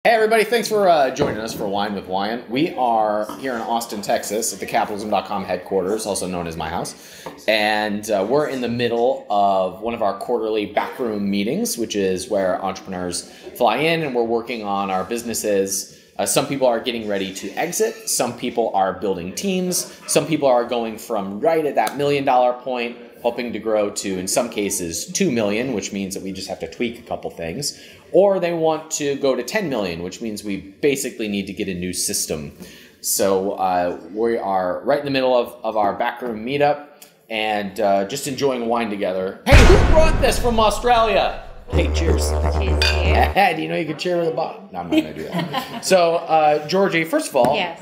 Hey everybody, thanks for joining us for Wine with Wyan. We are here in Austin, Texas at the Capitalism.com headquarters, also known as my house. And we're in the middle of one of our quarterly backroom meetings, which is where entrepreneurs fly in and we're working on our businesses. Some people are getting ready to exit. Some people are building teams. Some people are going from right at that $1 million point, hoping to grow to, in some cases, 2 million, which means that we just have to tweak a couple things. Or they want to go to 10 million, which means we basically need to get a new system. So we are right in the middle of our backroom meetup and just enjoying wine together. Hey, who brought this from Australia? Hey, cheers. Cheers. Do you know you can cheer with a bottle? No, I'm not going to do that. So, Georgie, first of all, Yes.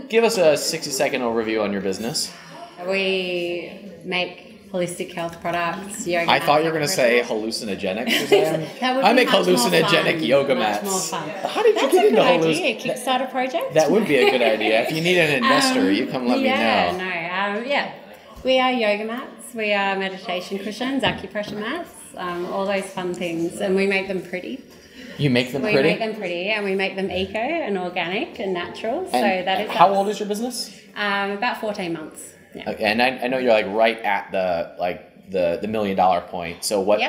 give us a 60-second overview on your business. We make holistic health products, yoga I thought you were going to say nutrition. hallucinogenic, Suzanne. That would I be make much more hallucinogenic fun. yoga Much mats. more fun. How did you That's get a into good idea. Kickstarter project. That would be a good idea. If you need an investor, you come let me know. We are yoga mats. We are meditation cushions, acupressure mats, all those fun things, and we make them pretty. You make them We pretty? make them pretty, and we make them eco and organic and natural. And so that is how us. old is your business? About 14 months. Yeah. Okay, and I know you're like right at the $1 million point. So what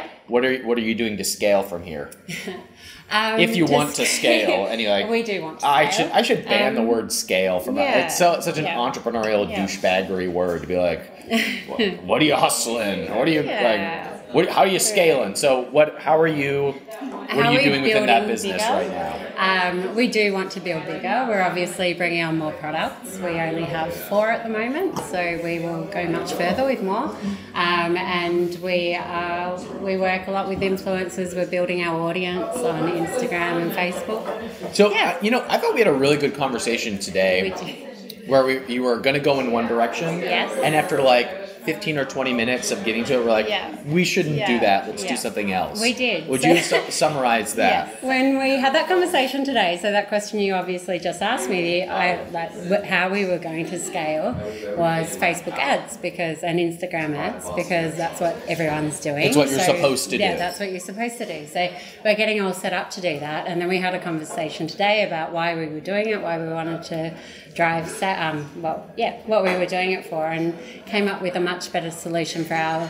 are you doing to scale from here? If you want to scale, and you're like, we do want to scale. I should ban the word scale from it's such an entrepreneurial douchebaggery word to be like, what are you hustling? What are you how are you scaling? So how are you? What are you doing within that business right now? We do want to build bigger. We're obviously bringing on more products. We only have 4 at the moment, so we will go much further with more. And we work a lot with influencers. We're building our audience on Instagram and Facebook. So I thought we had a really good conversation today. We do. Where you were going to go in one direction, and after 15 or 20 minutes of getting to it, we're like, we shouldn't do that. Let's do something else. We did. Would you summarize that? Yes. When we had that conversation today, so that question you obviously just asked me, how we were going to scale was Facebook ads and Instagram ads, because that's what everyone's doing. It's what you're supposed to do. Yeah, that's what you're supposed to do. So we're getting all set up to do that. And then we had a conversation today about why we were doing it, why we wanted to drive what we were doing it for, and came up with a much better solution for our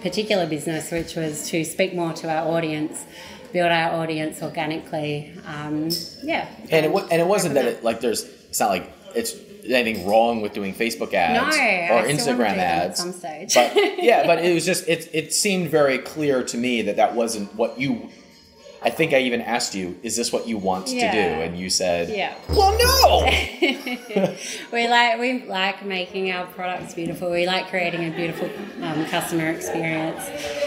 particular business, which was to speak more to our audience, build our audience organically. And it wasn't that it's not like it's anything wrong with doing Facebook ads or Instagram ads at some stage. But but it was just it seemed very clear to me that wasn't what you. I think I even asked you, is this what you want to do? And you said, well, no! We like making our products beautiful. We like creating a beautiful customer experience.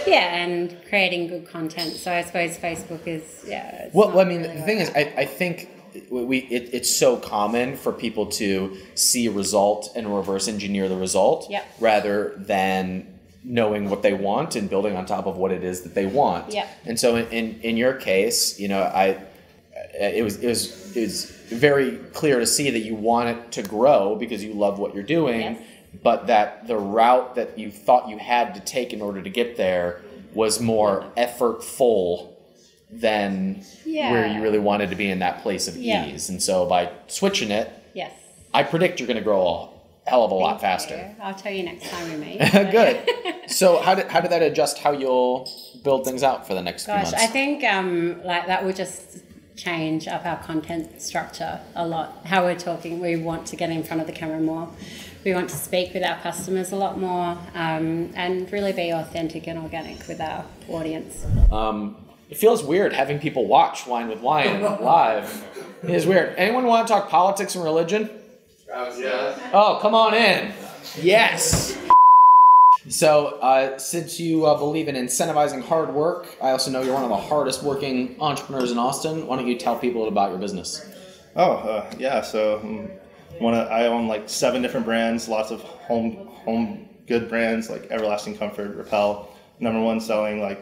And creating good content. So I suppose Facebook is, the thing is, I think it's so common for people to see a result and reverse engineer the result rather than knowing what they want and building on top of what it is that they want. And so in your case, it was very clear to see that you want it to grow because you love what you're doing, but that the route that you thought you had to take in order to get there was more effortful than where you really wanted to be in that place of ease. And so by switching it, I predict you're going to grow a hell of a lot faster. I'll tell you next time we meet. Good. So how did that adjust how you'll build things out for the next few months? I think that will just change up our content structure a lot. How we're talking, we want to get in front of the camera more. We want to speak with our customers a lot more, and really be authentic and organic with our audience. It feels weird having people watch Wine with Wyan live. It is weird. Anyone want to talk politics and religion? Oh, come on in. Yes. So, since you believe in incentivizing hard work, I also know you're one of the hardest working entrepreneurs in Austin. Why don't you tell people about your business? So I own 7 different brands, lots of home good brands like Everlasting Comfort, Repel. #1 selling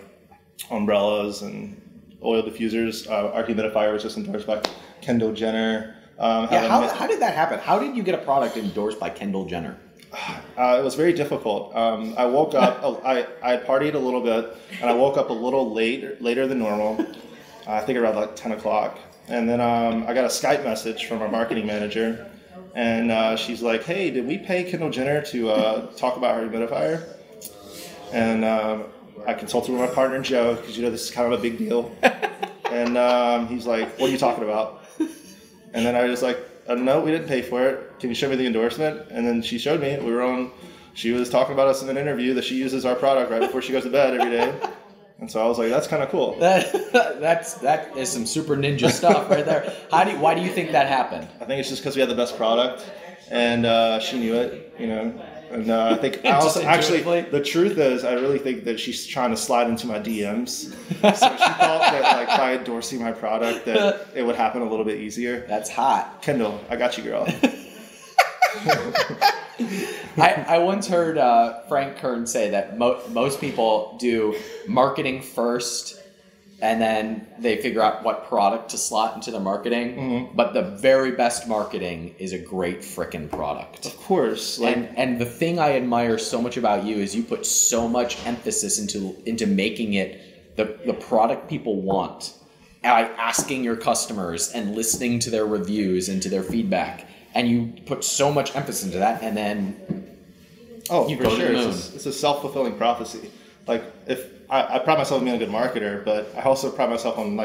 umbrellas and oil diffusers. Our humidifier was just endorsed by Kendall Jenner. How did that happen? How did you get a product endorsed by Kendall Jenner? It was very difficult. I woke up, I partied a little bit, and I woke up a little later than normal. I think around 10 o'clock. And then I got a Skype message from our marketing manager, and she's like, "Hey, did we pay Kendall Jenner to talk about her humidifier?" And I consulted with my partner Joe, because this is kind of a big deal. And he's like, "What are you talking about?" And then I was like, "No, we didn't pay for it. Can you show me the endorsement?" And then she showed me. She was talking about us in an interview that she uses our product right before she goes to bed every day. And so I was like, that's kind of cool. That is some super ninja stuff right there. Why do you think that happened? I think it's just because we had the best product, and she knew it, And I think the truth is, I really think that she's trying to slide into my DMs. So she thought that by endorsing my product, that it would happen a little bit easier. That's hot. Kendall, I got you, girl. I once heard Frank Kern say that most people do marketing first, and then they figure out what product to slot into their marketing. Mm-hmm. But the very best marketing is a great frickin' product. Of course. And the thing I admire so much about you is you put so much emphasis into making it the product people want, by asking your customers and listening to their reviews and to their feedback. And you put so much emphasis into that, and then you go to the moon. It's a self-fulfilling prophecy. If I pride myself on being a good marketer, but I also pride myself on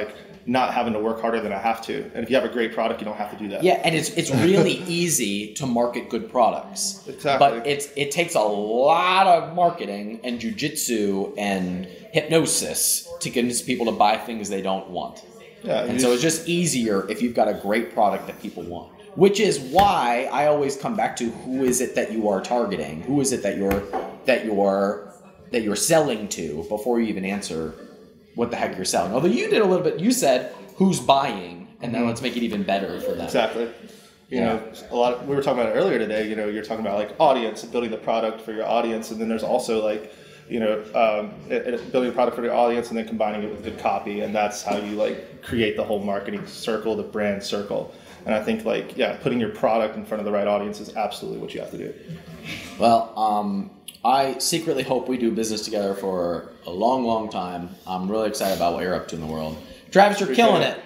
not having to work harder than I have to. And if you have a great product, you don't have to do that. Yeah, and it's really easy to market good products. Exactly. But it takes a lot of marketing and jujitsu and hypnosis to convince people to buy things they don't want. Yeah, and so it's just easier if you've got a great product that people want. Which is why I always come back to who is it that you are targeting? Who is it that you're selling to before you even answer what the heck you're selling? Although you did a little bit, you said who's buying, and then let's make it even better for them. Exactly. We were talking about it earlier today. You're talking about audience and building the product for your audience, and then there's also building a product for your audience and then combining it with good copy, and that's how you create the whole marketing circle, the brand circle. And I think putting your product in front of the right audience is absolutely what you have to do. Well, I secretly hope we do business together for a long, long time. I'm really excited about what you're up to in the world. Travis, you're killing it.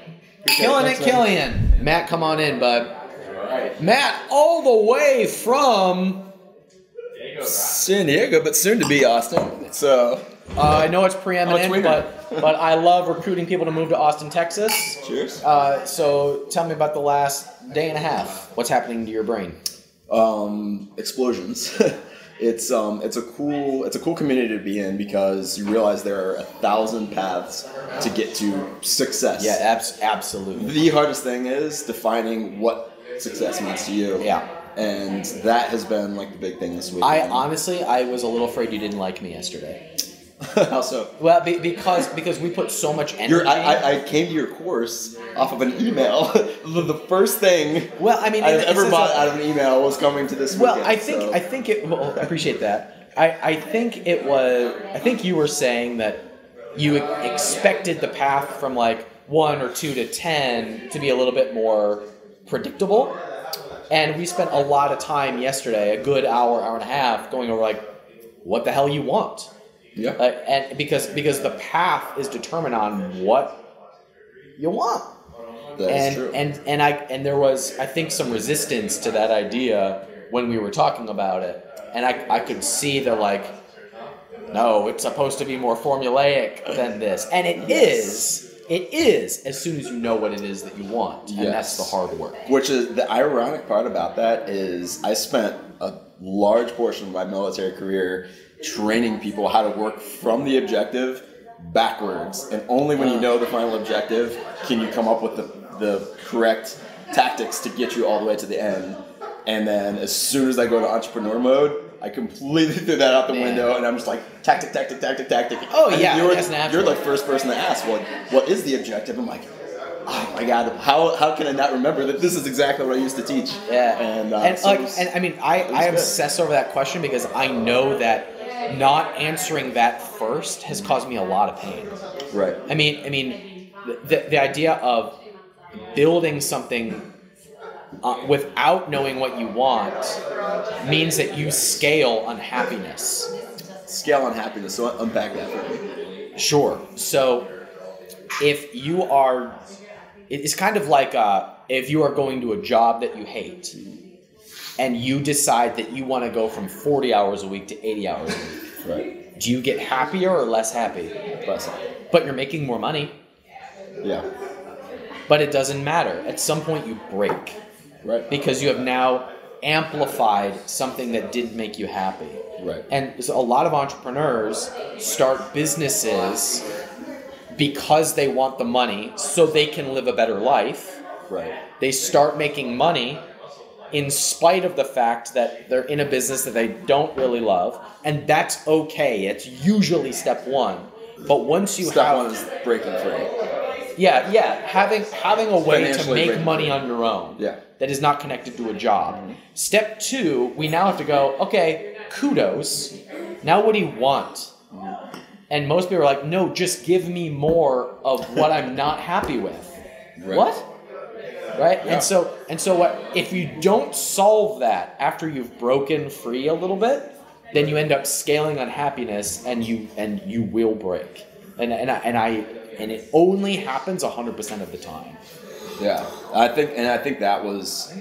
Killing it, Killian. Matt, come on in, bud. Matt, all the way from San Diego, but soon to be Austin. So I know it's preeminent, but I love recruiting people to move to Austin, Texas. Cheers. So tell me about the last day and a half. What's happening to your brain? Explosions. It's a cool community to be in, because you realize there are 1,000 paths to get to success. Yeah, absolutely. The hardest thing is defining what success means to you. Yeah. And that has been the big thing this week. I was a little afraid you didn't like me yesterday. How so? Well, because we put so much energy. I came to your course off of an email. The first thing I've ever bought out of an email was coming to this weekend. Well, I think it. Well, I appreciate that. I think you were saying that you expected the path from 1 or 2 to 10 to be a little bit more predictable, and we spent a lot of time yesterday, a good hour and a half, going over what the hell you want. Yeah. And because the path is determined on what you want. That's true. And there was, I think, some resistance to that idea when we were talking about it. And I could see the no, it's supposed to be more formulaic than this. And it is as soon as you know what it is that you want. And that's the hard work. Which is the ironic part about that is I spent a large portion of my military career training people how to work from the objective backwards, and only when you know the final objective can you come up with the correct tactics to get you all the way to the end. And then as soon as I go to entrepreneur mode, I completely threw that out the window, and I'm just tactic. Oh, and yeah, you're the first person to ask, what is the objective? I'm oh my God, how can I not remember that this is exactly what I used to teach? Yeah. And I obsess over that question because I know that not answering that first has caused me a lot of pain. Right. I mean, the idea of building something without knowing what you want means that you scale unhappiness. Scale unhappiness. So unpack that for me. Sure. So if you are it's kind of like if you are going to a job that you hate and you decide that you want to go from 40 hours a week to 80 hours a week. Right. Do you get happier or less happy? Less happy. But you're making more money. Yeah. But it doesn't matter. At some point you break. Right. Because you have now amplified something that didn't make you happy. Right. And so a lot of entrepreneurs start businesses because they want the money so they can live a better life. Right. They start making money in spite of the fact that they're in a business that they don't really love, and that's okay. It's usually step one. But once you step one is breaking free. Yeah, having a way to make money free on your own. Yeah. That is not connected to a job. Mm-hmm. Step two, we now have to go, okay, kudos. Now what do you want? Mm-hmm. And most people are like, no, just give me more of what I'm not happy with. Right. What? Right? Yeah. And so what if you don't solve that after you've broken free a little bit, then you end up scaling unhappiness and you will break. And it only happens 100% of the time. Yeah. I think that was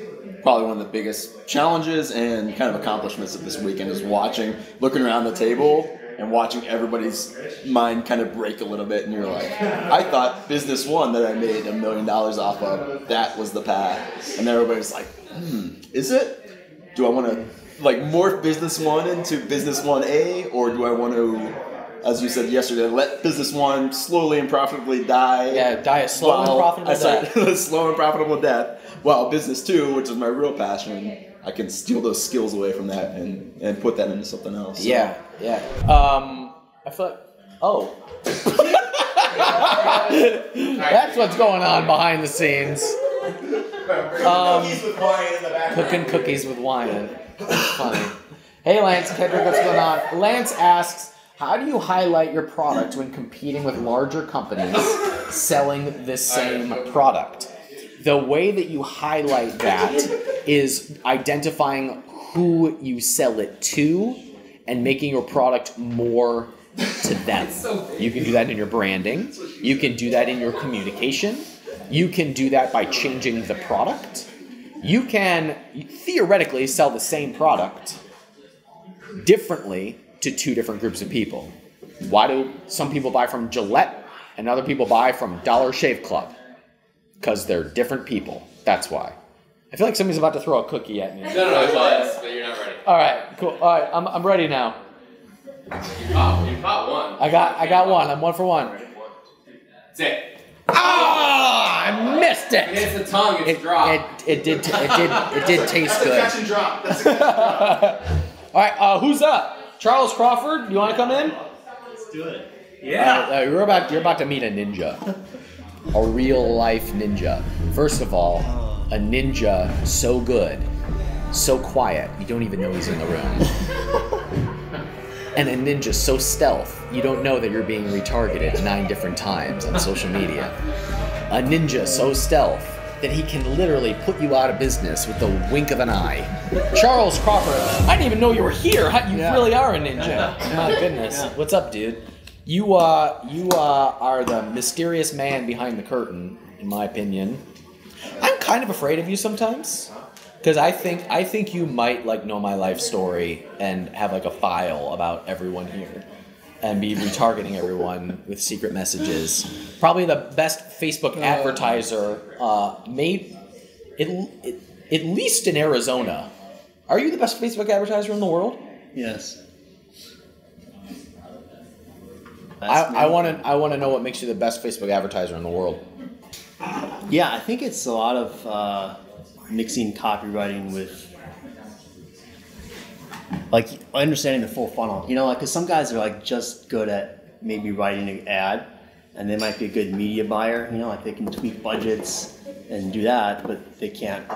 probably one of the biggest challenges and kind of accomplishments of this weekend is looking around the table and watching everybody's mind kind of break a little bit, and you're like, I thought business one that I made $1 million off of, that was the path. And everybody's like, is it? Do I want to morph business one into business 1A, or do I want to, as you said yesterday, let business one slowly and profitably die? Yeah, die a slow and profitable death. Slow and profitable death. Well, business two, which is my real passion, I can steal those skills away from that and put that into something else. So. Yeah. I feel like, that's what's going on behind the scenes. Cooking cookies with wine. That's funny. Hey, Lance, Kendrick, what's going on? Lance asks, how do you highlight your product when competing with larger companies selling this same product? The way that you highlight that is identifying who you sell it to and making your product more to them. You can do that in your branding. You can do that in your communication. You can do that by changing the product. You can theoretically sell the same product differently to two different groups of people. Why do some people buy from Gillette and other people buy from Dollar Shave Club? Because they're different people. That's why. I feel like somebody's about to throw a cookie at me. No, but you're not ready. All right, cool. All right, I'm ready now. You caught one. I got one. I'm 1 for 1. That's it. I missed it. It's the tongue. It's dry. It did taste good. That's a catch and drop. That's a catch and drop. All right, who's up? Charles Crawford, you want to come in? Let's do it. Yeah. You're about to meet a ninja, a real life ninja. First of all, a ninja so good, so quiet, you don't even know he's in the room. And a ninja so stealth, you don't know that you're being retargeted 9 different times on social media. A ninja so stealth that he can literally put you out of business with the wink of an eye. Charles Crawford, I didn't even know you were here. You really are a ninja. My goodness. Yeah. What's up, dude? You are the mysterious man behind the curtain, in my opinion. I'm kind of afraid of you sometimes. Because I think you might know my life story and have a file about everyone here and be retargeting everyone with secret messages. Probably the best Facebook advertiser, at least in Arizona. Are you the best Facebook advertiser in the world? Yes. I want to know what makes you the best Facebook advertiser in the world. Yeah, I think it's a lot of mixing copywriting with understanding the full funnel. Because some guys are just good at maybe writing an ad, and they might be a good media buyer. They can tweak budgets and do that, but they can't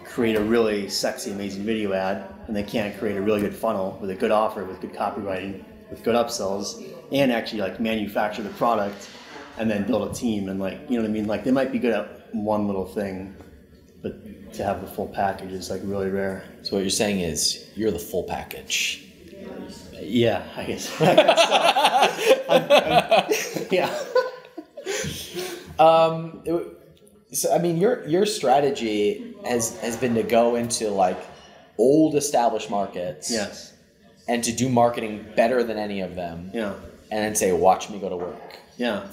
create a really sexy, amazing video ad, and they can't create a really good funnel with a good offer, with good copywriting, with good upsells, and actually manufacture the product and then build a team and you know what I mean? They might be good at one little thing, but to have the full package is really rare. So what you're saying is you're the full package. Yeah, I guess. Yeah. So I mean, your strategy has been to go into like old established markets, Yes. and to do marketing better than any of them, Yeah. and then say, "Watch me go to work." Yeah.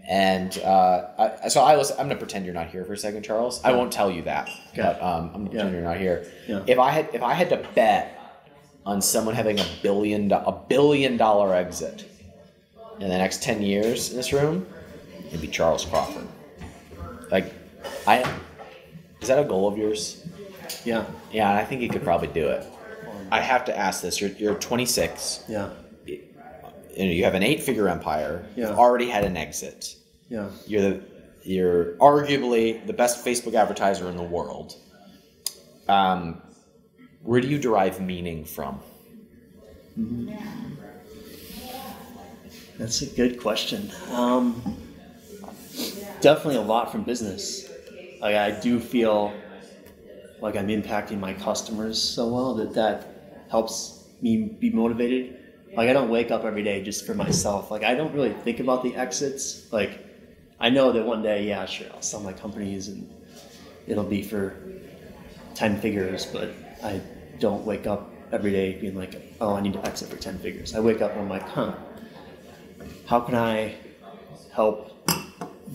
And I'm going to pretend you're not here for a second, Charles. I won't tell you that, Okay. but I'm going to pretend you're not here. Yeah. If I had to bet on someone having a $1 billion exit in the next 10 years in this room, it'd be Charles Crawford. Like, is that a goal of yours? Yeah. Yeah, I think you could probably do it. I have to ask this. You're 26. Yeah. You have an 8-figure empire. Yeah. You've already had an exit. Yeah. You're arguably the best Facebook advertiser in the world. Where do you derive meaning from? That's a good question. Definitely a lot from business. Like, I do feel like I'm impacting my customers so well that helps me be motivated. Like, I don't wake up every day just for myself. Like, I don't really think about the exits. Like, I know that one day, yeah, sure, I'll sell my companies and it'll be for 10 figures, but I don't wake up every day being like, oh, I need to exit for 10 figures. I wake up and I'm like, how can I help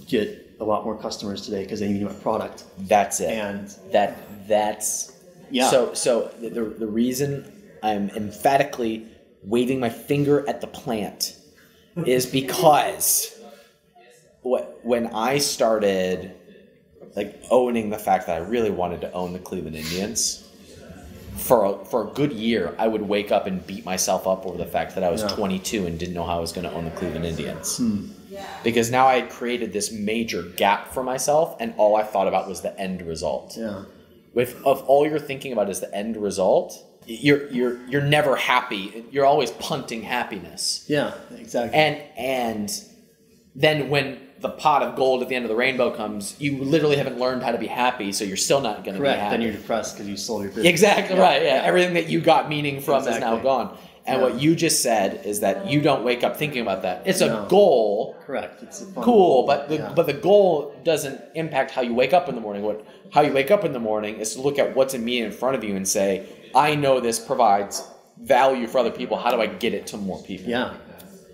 get a lot more customers today because they need my product? That's it. And that's yeah. So the reason I'm emphatically waving my finger at the plant is because when I started like owning the fact that I really wanted to own the Cleveland Indians, for a good year, I would wake up and beat myself up over the fact that I was 22 and didn't know how I was going to own the Cleveland Indians. Because now I had created this major gap for myself, and all I thought about was the end result. Yeah. If all you're thinking about is the end result, you're never happy. You're always punting happiness. Yeah, exactly. And then when the pot of gold at the end of the rainbow comes, you literally haven't learned how to be happy, so you're still not going to be happy. Then you're depressed because you sold your business. Exactly right. Yeah, everything that you got meaning from is now gone. And what you just said is that you don't wake up thinking about that. It's a goal. Correct. It's a fun cool, goal. but the goal doesn't impact how you wake up in the morning. How you wake up in the morning is to look at what's immediate in front of you and say, I know this provides value for other people. How do I get it to more people? Yeah,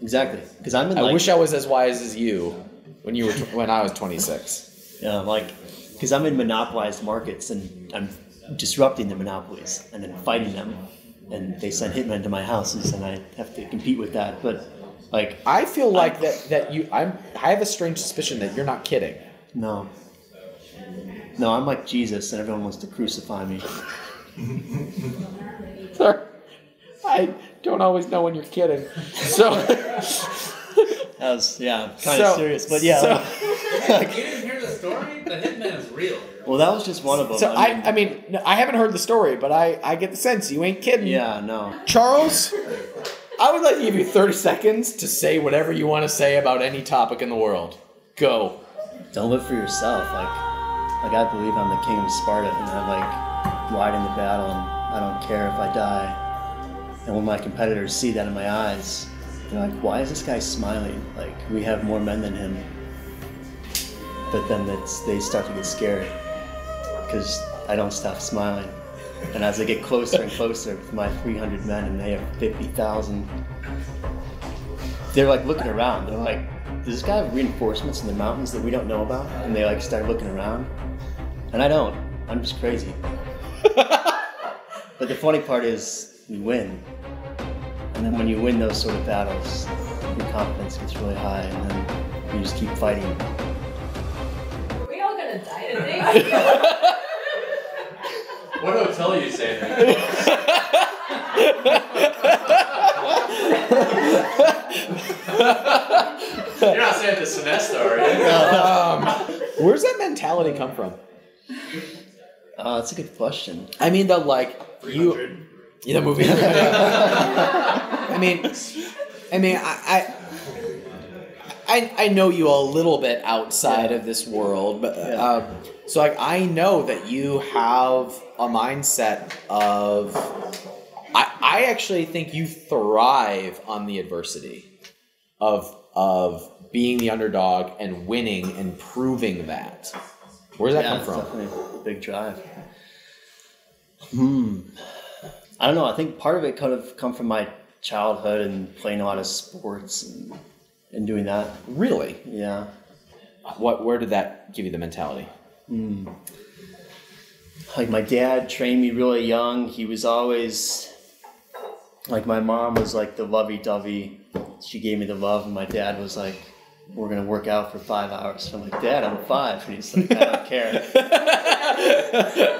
exactly. Because I wish I was as wise as you when I was 26. Yeah, because I'm in monopolized markets and I'm disrupting the monopolies and then fighting them. And they send hitmen to my houses, and I have to compete with that. But I feel like I have a strange suspicion that you're not kidding. No, I'm like Jesus, and everyone wants to crucify me. Sorry, I don't always know when you're kidding. So that was kind of serious, but yeah. You didn't hear the story? The hitman is real. Well, that was just one of them. So I mean, I haven't heard the story, but I get the sense you ain't kidding. Yeah, no. Charles, I would like to give you 30 seconds to say whatever you want to say about any topic in the world. Go. Don't live for yourself. Like I believe I'm the king of Sparta, and I ride in the battle, and I don't care if I die. And when my competitors see that in my eyes, they're like, "Why is this guy smiling? Like we have more men than him." But then they start to get scared because I don't stop smiling. And as I get closer and closer with my 300 men and they have 50,000, they're like looking around. They're like, does this guy have reinforcements in the mountains that we don't know about? And they start looking around. And I don't. I'm just crazy. But the funny part is we win. And then when you win those sort of battles, your confidence gets really high and then you just keep fighting. Are we all gonna die today? What hotel are you staying at? You're not staying at the Sonesta, are you? Where's that mentality come from? That's a good question. I mean, the the movie. I know you a little bit outside of this world, but so I know that you have a mindset of. I actually think you thrive on the adversity of being the underdog and winning and proving that. Where does that come it's from? Definitely a big drive. I don't know. I think part of it could have come from my childhood and playing a lot of sports and doing that. Really? Yeah. Where did that give you the mentality? Like my dad trained me really young. He was always like, my mom was like the lovey-dovey. She gave me the love, and my dad was like, we're going to work out for 5 hours. So I'm like, Dad, I'm 5. And he's like, I don't care.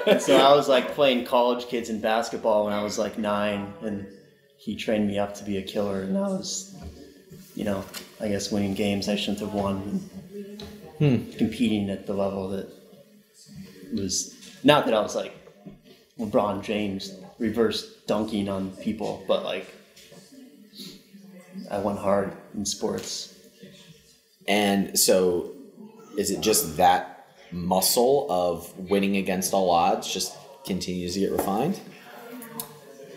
And so I was like playing college kids in basketball when I was like 9, and he trained me up to be a killer. And I was, I guess winning games I shouldn't have won. Competing at the level that was, not that I was like LeBron James reverse dunking on people, but like I went hard in sports. And so is it just that muscle of winning against all odds just continues to get refined?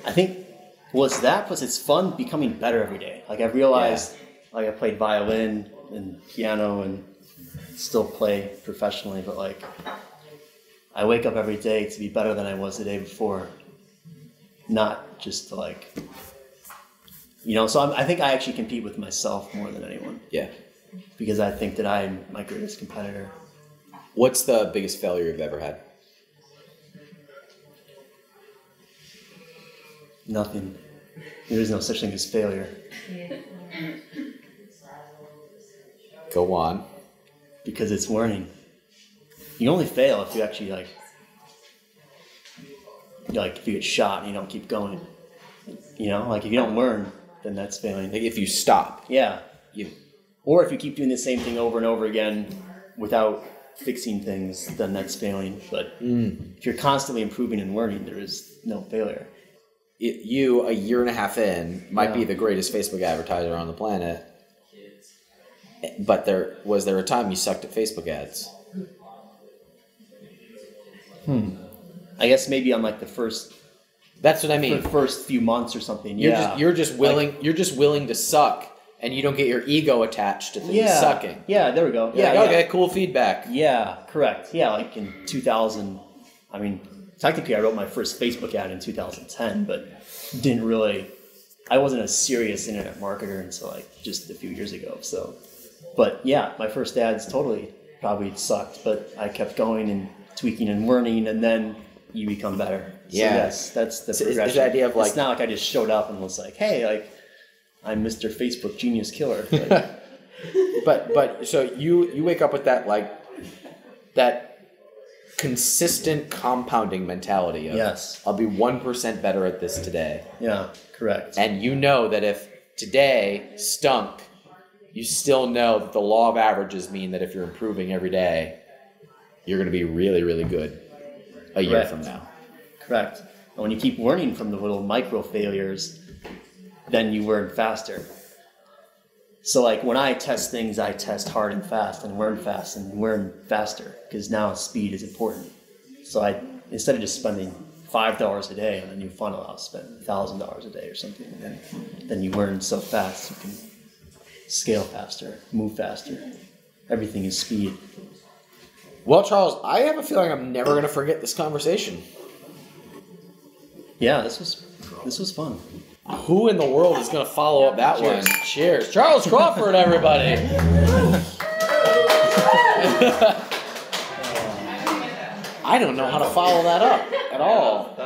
I think, well, it's that, plus it's fun becoming better every day. Like I realized, like I played violin and piano and still play professionally, but like I wake up every day to be better than I was the day before. Not just to like, so I think I actually compete with myself more than anyone. Yeah. Because I think that I'm my greatest competitor. What's the biggest failure you've ever had? Nothing. There is no such thing as failure. Go on. Because it's learning. You only fail if you actually like if you get shot and you don't keep going. Like if you don't learn, then that's failing. Like if you stop. Yeah. Or if you keep doing the same thing over and over again without fixing things, then that's failing. But if you're constantly improving and learning, there is no failure. You, a year and a half in, might be the greatest Facebook advertiser on the planet. But was there a time you sucked at Facebook ads? I guess maybe on like the first. That's what I mean. The first few months or something. You're just willing. Like, you're just willing to suck, and you don't get your ego attached to things sucking. Yeah, there we go. Okay, cool feedback. Yeah, correct. Yeah, like in 2000. I mean, technically, I wrote my first Facebook ad in 2010, but didn't really. I wasn't a serious internet marketer until like just a few years ago. So, but yeah, my first ads totally probably sucked, but I kept going and tweaking and learning, and then you become better. So yes, that's the progression. It's the idea of like, it's not like I just showed up and was like, hey, like I'm Mr. Facebook Genius Killer. Like, but so you wake up with that like that consistent compounding mentality of I'll be 1% better at this today. Yeah, correct. And you know that if today stunk, you still know that the law of averages mean that if you're improving every day, you're going to be really, really good a year from now. Correct. And when you keep learning from the little micro failures, then you learn faster. So like when I test things, I test hard and fast and learn faster because now speed is important. So instead of just spending $5 a day on a new funnel, I'll spend $1,000 a day or something. And then you learn so fast, you can scale faster, move faster. Everything is speed. Well, Charles, I have a feeling I'm never going to forget this conversation. Yeah, this was fun. Who in the world is going to follow up that one? Cheers. Charles Crawford, everybody. I don't know how to follow that up at all.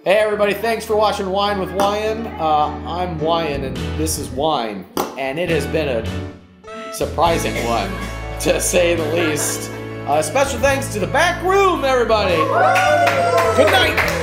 Hey, everybody, thanks for watching Wine with Wyan. I'm Wyan, and this is Wine. And it has been a surprising one, to say the least. Special thanks to the Backroom, everybody. Good night.